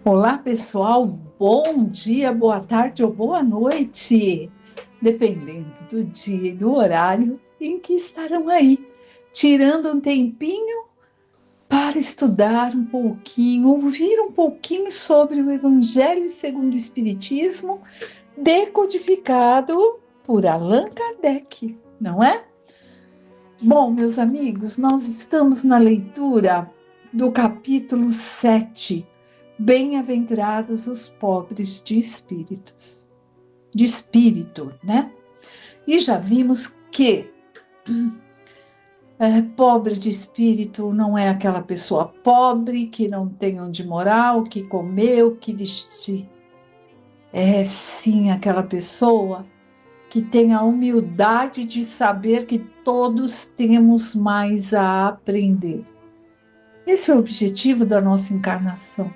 Olá, pessoal. Bom dia, boa tarde ou boa noite, dependendo do dia e do horário em que estarão aí, tirando um tempinho para estudar um pouquinho, ouvir um pouquinho sobre o Evangelho segundo o Espiritismo, decodificado por Allan Kardec, não é? Bom, meus amigos, nós estamos na leitura do capítulo 7. Bem-aventurados os pobres de espírito, né? E já vimos que pobre de espírito não é aquela pessoa pobre que não tem onde morar, o que comer, o que vestir. É sim aquela pessoa que tem a humildade de saber que todos temos mais a aprender. Esse é o objetivo da nossa encarnação.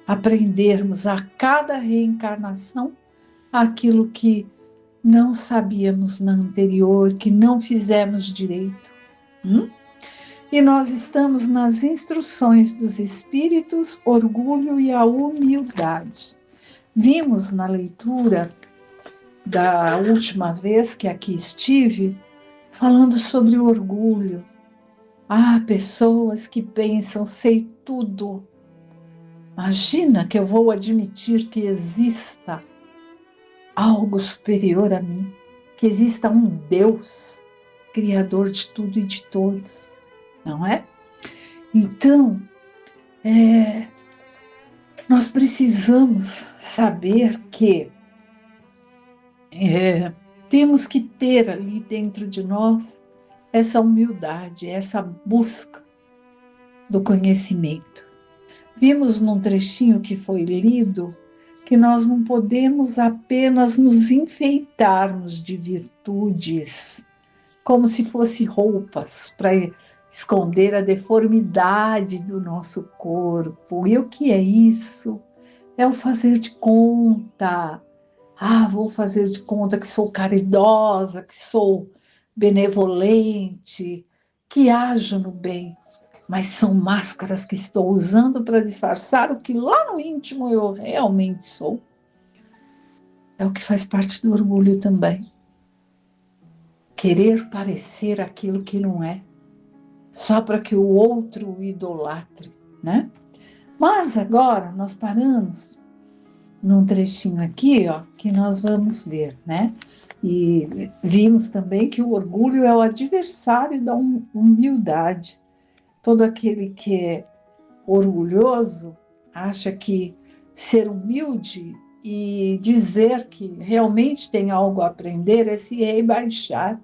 Aprendermos a cada reencarnação aquilo que não sabíamos na anterior, que não fizemos direito. E nós estamos nas instruções dos espíritos, orgulho e a humildade. Vimos na leitura da última vez que aqui estive, falando sobre o orgulho. Há pessoas que pensam, sei tudo. Imagina que eu vou admitir que exista algo superior a mim, que exista um Deus, criador de tudo e de todos, não é? Então, nós precisamos saber que temos que ter ali dentro de nós essa humildade, essa busca do conhecimento. Vimos num trechinho que foi lido que nós não podemos apenas nos enfeitarmos de virtudes, como se fossem roupas para esconder a deformidade do nosso corpo. E o que é isso? É o fazer de conta. Vou fazer de conta que sou caridosa, que sou benevolente, que ajo no bem. Mas são máscaras que estou usando para disfarçar o que lá no íntimo eu realmente sou. É o que faz parte do orgulho também. Querer parecer aquilo que não é, só para que o outro o idolatre, né? Mas agora nós paramos num trechinho aqui, ó, que nós vamos ver, né? E vimos também que o orgulho é o adversário da humildade. Todo aquele que é orgulhoso acha que ser humilde e dizer que realmente tem algo a aprender é se rebaixar.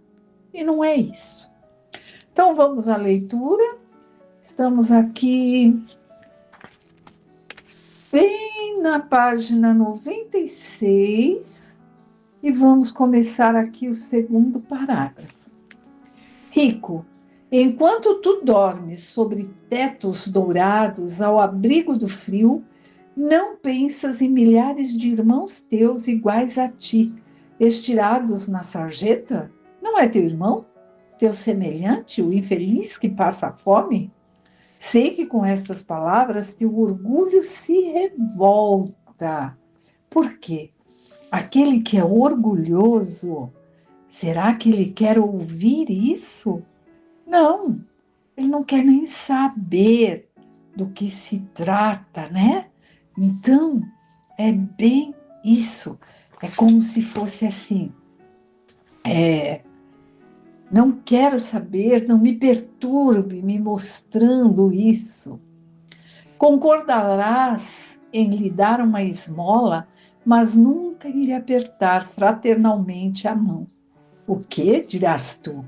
E não é isso. Então vamos à leitura. Estamos aqui bem na página 96 e vamos começar aqui o segundo parágrafo. Rico, enquanto tu dormes sobre tetos dourados ao abrigo do frio, não pensas em milhares de irmãos teus iguais a ti, estirados na sarjeta? Não é teu irmão? Teu semelhante, o infeliz que passa fome? Sei que com estas palavras teu orgulho se revolta. Por quê? Aquele que é orgulhoso, será que ele quer ouvir isso? Não, ele não quer nem saber do que se trata, né? Então, é bem isso. É como se fosse assim, não quero saber, não me perturbe me mostrando isso. Concordarás em lhe dar uma esmola, mas nunca em lhe apertar fraternalmente a mão. O que, dirás tu?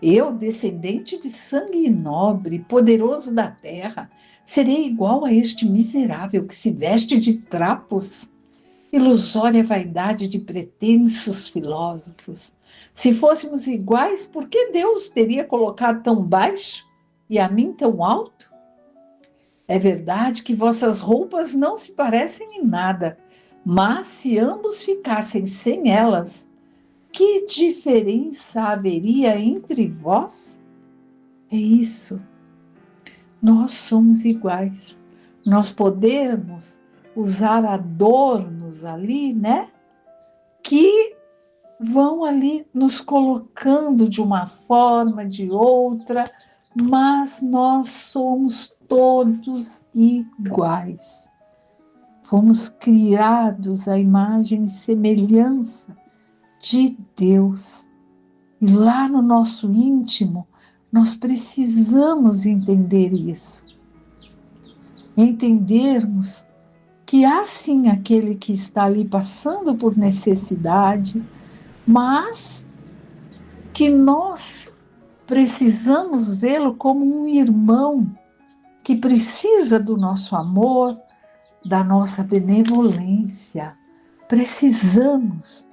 Eu, descendente de sangue nobre, poderoso da terra, serei igual a este miserável que se veste de trapos? Ilusória vaidade de pretensos filósofos. Se fôssemos iguais, por que Deus teria colocado tão baixo e a mim tão alto? É verdade que vossas roupas não se parecem em nada, mas se ambos ficassem sem elas, que diferença haveria entre vós? É isso. Nós somos iguais. nós podemos usar adornos ali, né? Que vão ali nos colocando de uma forma, de outra, mas nós somos todos iguais. Fomos criados à imagem e semelhança de Deus. E lá no nosso íntimo, nós precisamos entender isso. Entendermos que há sim aquele que está ali passando por necessidade, mas que nós precisamos vê-lo como um irmão que precisa do nosso amor, da nossa benevolência. Precisamos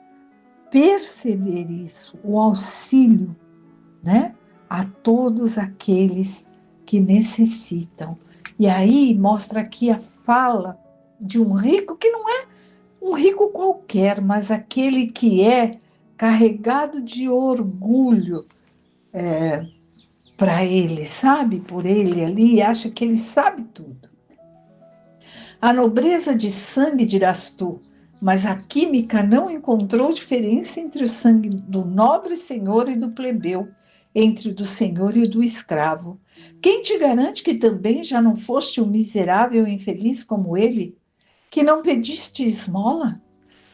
perceber isso, o auxílio, né, a todos aqueles que necessitam. E aí mostra aqui a fala de um rico que não é um rico qualquer, mas aquele que é carregado de orgulho para ele, sabe? Por ele ali, acha que ele sabe tudo. A nobreza de sangue, dirás tu, mas a química não encontrou diferença entre o sangue do nobre senhor e do plebeu, entre o do senhor e o do escravo. Quem te garante que também já não foste um miserável e infeliz como ele? Que não pediste esmola?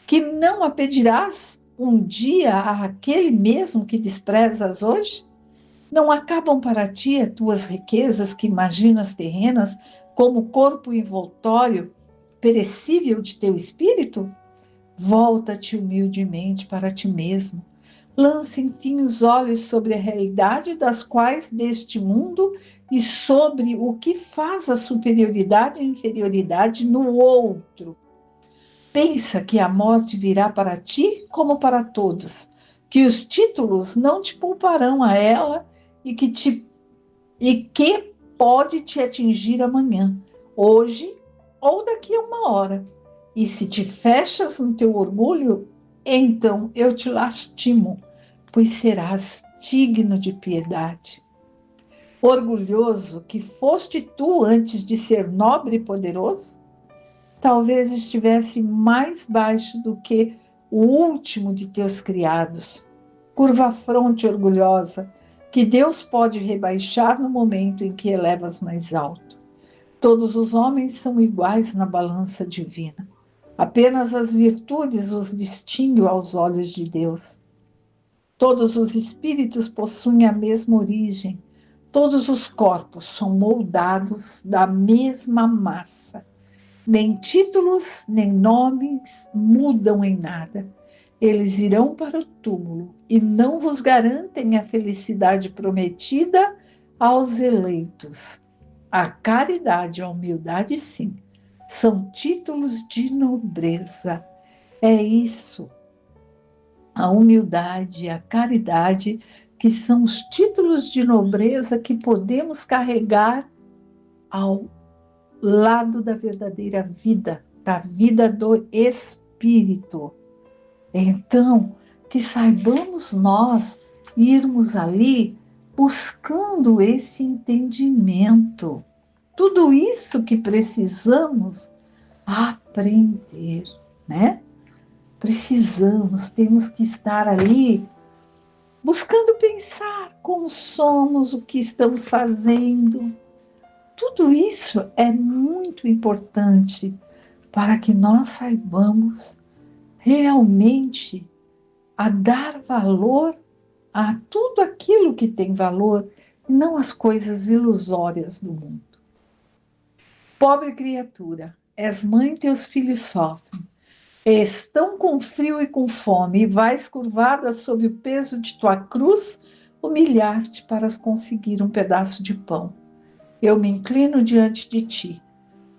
Que não a pedirás um dia àquele mesmo que desprezas hoje? Não acabam para ti as tuas riquezas que imaginas terrenas como corpo envoltório perecível de teu espírito? Volta-te humildemente para ti mesmo. Lança, enfim, os olhos sobre a realidade das quais deste mundo e sobre o que faz a superioridade e inferioridade no outro. Pensa que a morte virá para ti como para todos, que os títulos não te pouparão a ela e que pode te atingir amanhã, hoje ou daqui a uma hora. E se te fechas no teu orgulho, então eu te lastimo, pois serás digno de piedade. Orgulhoso que foste tu antes de ser nobre e poderoso? Talvez estivesse mais baixo do que o último de teus criados. Curva a fronte orgulhosa, que Deus pode rebaixar no momento em que elevas mais alto. Todos os homens são iguais na balança divina. Apenas as virtudes os distinguem aos olhos de Deus. Todos os espíritos possuem a mesma origem. Todos os corpos são moldados da mesma massa. Nem títulos, nem nomes mudam em nada. Eles irão para o túmulo e não vos garantem a felicidade prometida aos eleitos. A caridade e a humildade, sim, são títulos de nobreza. É isso, a humildade e a caridade, que são os títulos de nobreza que podemos carregar ao lado da verdadeira vida, da vida do Espírito. Então, que saibamos nós irmos ali buscando esse entendimento. Tudo isso que precisamos aprender, né? Precisamos, temos que estar ali buscando pensar como somos, o que estamos fazendo. Tudo isso é muito importante para que nós saibamos realmente a dar valor a tudo aquilo que tem valor, e não as coisas ilusórias do mundo. Pobre criatura, és mãe, teus filhos sofrem. Estão com frio e com fome, e vais curvada sob o peso de tua cruz, humilhar-te para conseguir um pedaço de pão. Eu me inclino diante de ti,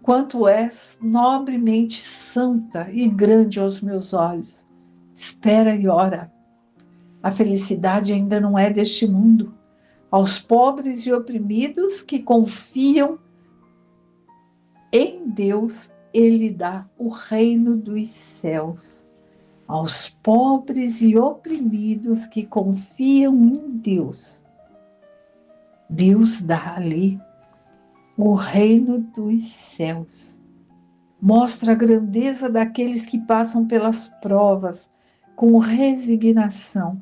quanto és nobremente santa e grande aos meus olhos. Espera e ora. A felicidade ainda não é deste mundo. Aos pobres e oprimidos que confiam em Deus, Ele dá o reino dos céus. Aos pobres e oprimidos que confiam em Deus, Deus dá ali o reino dos céus. Mostra a grandeza daqueles que passam pelas provas com resignação,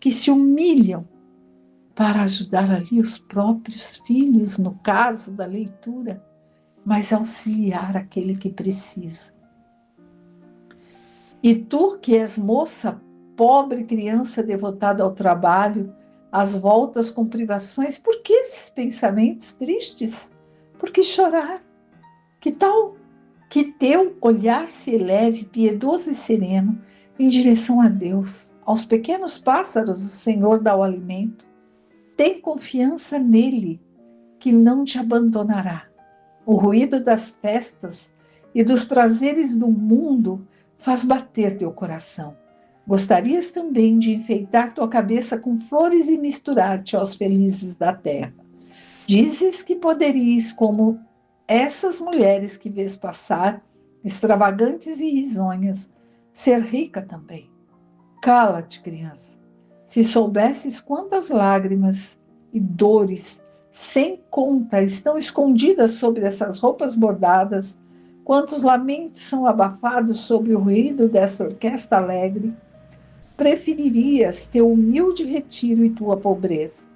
que se humilham para ajudar ali os próprios filhos, no caso da leitura, mas auxiliar aquele que precisa. E tu, que és moça, pobre criança devotada ao trabalho, às voltas com privações, por que esses pensamentos tristes? Por que chorar? Que tal que teu olhar se eleve, piedoso e sereno, em direção a Deus? Aos pequenos pássaros o Senhor dá o alimento. Tem confiança nele, que não te abandonará. O ruído das festas e dos prazeres do mundo faz bater teu coração. Gostarias também de enfeitar tua cabeça com flores e misturar-te aos felizes da terra. Dizes que poderias, como essas mulheres que vês passar, extravagantes e risonhas, ser rica também. Cala-te, criança. Se soubesses quantas lágrimas e dores sem conta estão escondidas sobre essas roupas bordadas, quantos lamentos são abafados sob o ruído dessa orquestra alegre, preferirias teu humilde retiro e tua pobreza.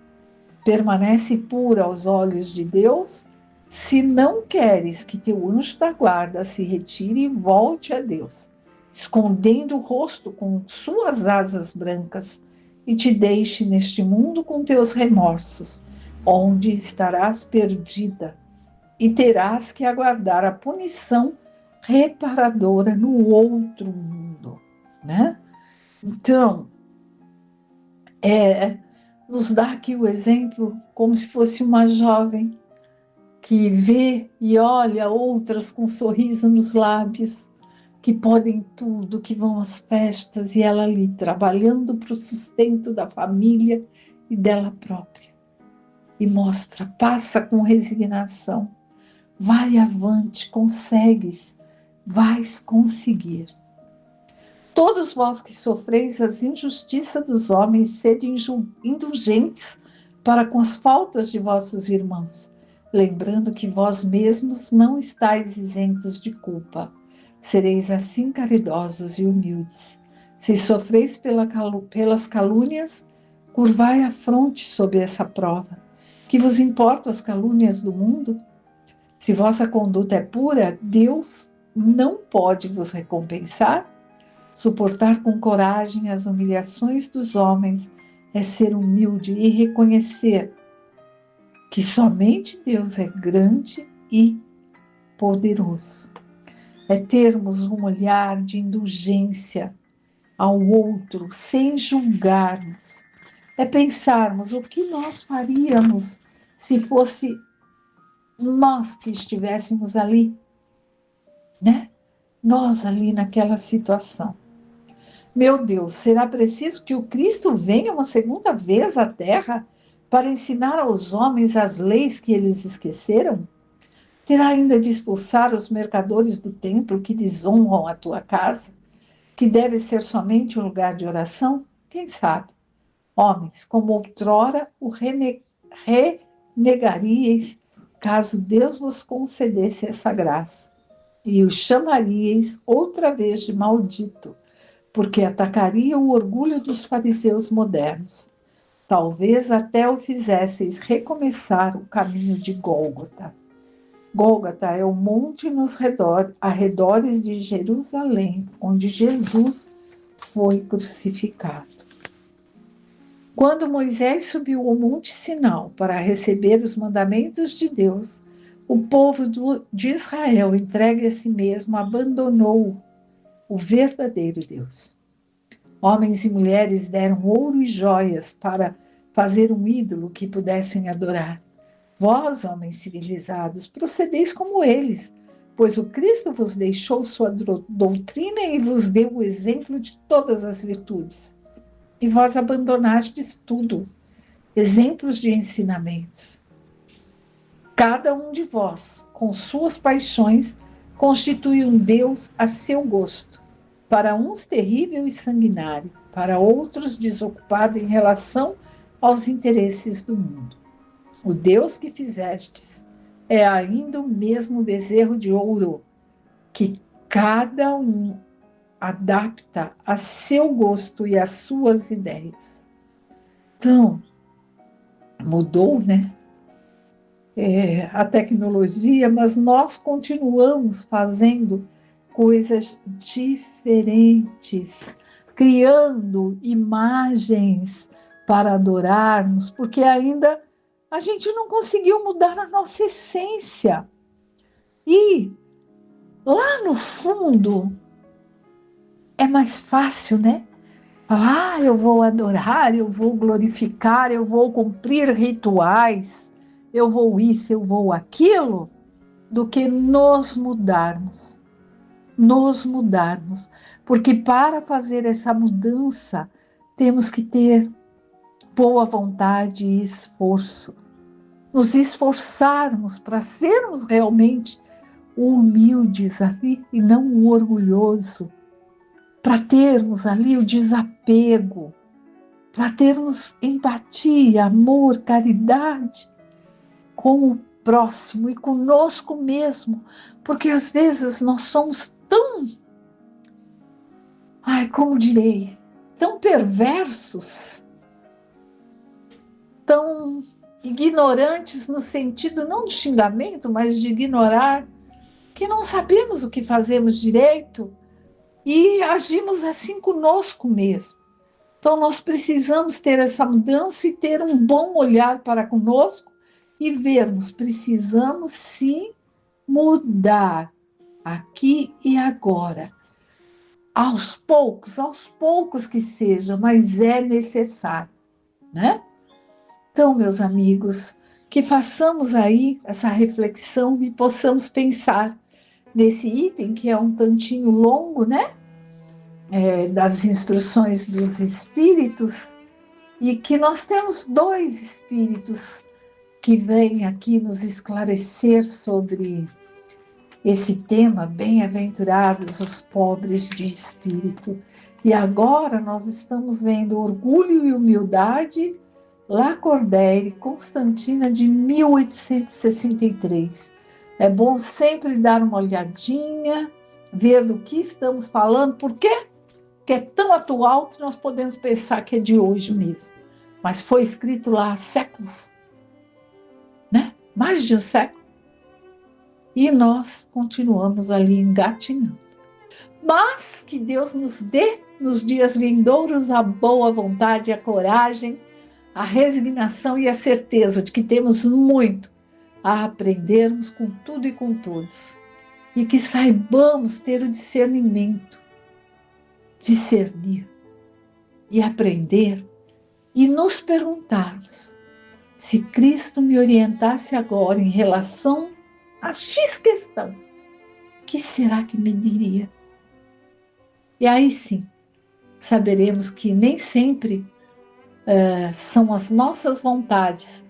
Permanece pura aos olhos de Deus, se não queres que teu anjo da guarda se retire e volte a Deus, escondendo o rosto com suas asas brancas, e te deixe neste mundo com teus remorsos, onde estarás perdida e terás que aguardar a punição reparadora no outro mundo, né? Então, nos dá aqui o exemplo como se fosse uma jovem que vê e olha outras com um sorriso nos lábios, que podem tudo, que vão às festas, e ela ali trabalhando para o sustento da família e dela própria. E mostra, passa com resignação, vai avante, consegues, vais conseguir. Todos vós que sofreis as injustiças dos homens, sede indulgentes para com as faltas de vossos irmãos, lembrando que vós mesmos não estáis isentos de culpa. Sereis assim caridosos e humildes. Se sofreis pelas calúnias, curvai a fronte sob essa prova. Que vos importam as calúnias do mundo? Se vossa conduta é pura, Deus não pode vos recompensar? Suportar com coragem as humilhações dos homens é ser humilde e reconhecer que somente Deus é grande e poderoso. É termos um olhar de indulgência ao outro, sem julgarmos. É pensarmos o que nós faríamos se fosse nós que estivéssemos ali, né? Nós ali naquela situação. Meu Deus, será preciso que o Cristo venha uma segunda vez à Terra para ensinar aos homens as leis que eles esqueceram? Terá ainda de expulsar os mercadores do templo que desonram a tua casa, que deve ser somente um lugar de oração? Quem sabe? Homens, como outrora o renegaríeis, caso Deus vos concedesse essa graça, e o chamaríeis outra vez de maldito, porque atacaria o orgulho dos fariseus modernos. Talvez até o fizesseis recomeçar o caminho de Gólgota. Gólgota é o monte nos arredores de Jerusalém, onde Jesus foi crucificado. Quando Moisés subiu ao Monte Sinai para receber os mandamentos de Deus, o povo de Israel, entregue a si mesmo, abandonou o verdadeiro Deus. Homens e mulheres deram ouro e joias para fazer um ídolo que pudessem adorar. Vós, homens civilizados, procedeis como eles, pois o Cristo vos deixou sua doutrina e vos deu o exemplo de todas as virtudes. E vós abandonastes tudo, exemplos de ensinamentos. Cada um de vós, com suas paixões, constitui um Deus a seu gosto, para uns terrível e sanguinário, para outros desocupado em relação aos interesses do mundo. O Deus que fizestes é ainda o mesmo bezerro de ouro, que cada um adapta a seu gosto e às suas ideias. Então, mudou, né? A tecnologia, mas nós continuamos fazendo coisas diferentes, criando imagens para adorarmos, porque ainda a gente não conseguiu mudar a nossa essência. E lá no fundo é mais fácil, né? Falar, eu vou adorar, eu vou glorificar, eu vou cumprir rituais, eu vou isso, eu vou aquilo, do que nos mudarmos. Porque para fazer essa mudança, temos que ter boa vontade e esforço. Nos esforçarmos para sermos realmente humildes ali e não o orgulhoso, para termos ali o desapego, para termos empatia, amor, caridade com o próximo e conosco mesmo, porque às vezes nós somos tão, como direi, tão perversos, tão ignorantes no sentido não de xingamento, mas de ignorar, que não sabemos o que fazemos direito e agimos assim conosco mesmo. Então nós precisamos ter essa mudança e ter um bom olhar para conosco e vermos, precisamos sim mudar aqui e agora. Aos poucos que seja, mas é necessário, né? Então, meus amigos, que façamos aí essa reflexão e possamos pensar nesse item que é um tantinho longo, né? Das instruções dos espíritos, e que nós temos 2 espíritos que vêm aqui nos esclarecer sobre esse tema, bem-aventurados os pobres de espírito. E agora nós estamos vendo Orgulho e Humildade, Lacordaire, Constantina, de 1863. É bom sempre dar uma olhadinha, ver do que estamos falando, por quê? Que é tão atual que nós podemos pensar que é de hoje mesmo. Mas foi escrito lá há séculos, né? Mais de um século. E nós continuamos ali engatinhando. Mas que Deus nos dê, nos dias vindouros, a boa vontade, a coragem, a resignação e a certeza de que temos muito a aprendermos com tudo e com todos. E que saibamos ter o discernimento, discernir e aprender e nos perguntarmos: se Cristo me orientasse agora em relação a X questão, o que será que me diria? E aí sim, saberemos que nem sempre são as nossas vontades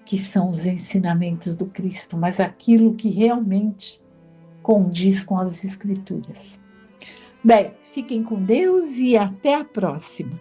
que são os ensinamentos do Cristo, mas aquilo que realmente condiz com as Escrituras. Bem, fiquem com Deus e até a próxima.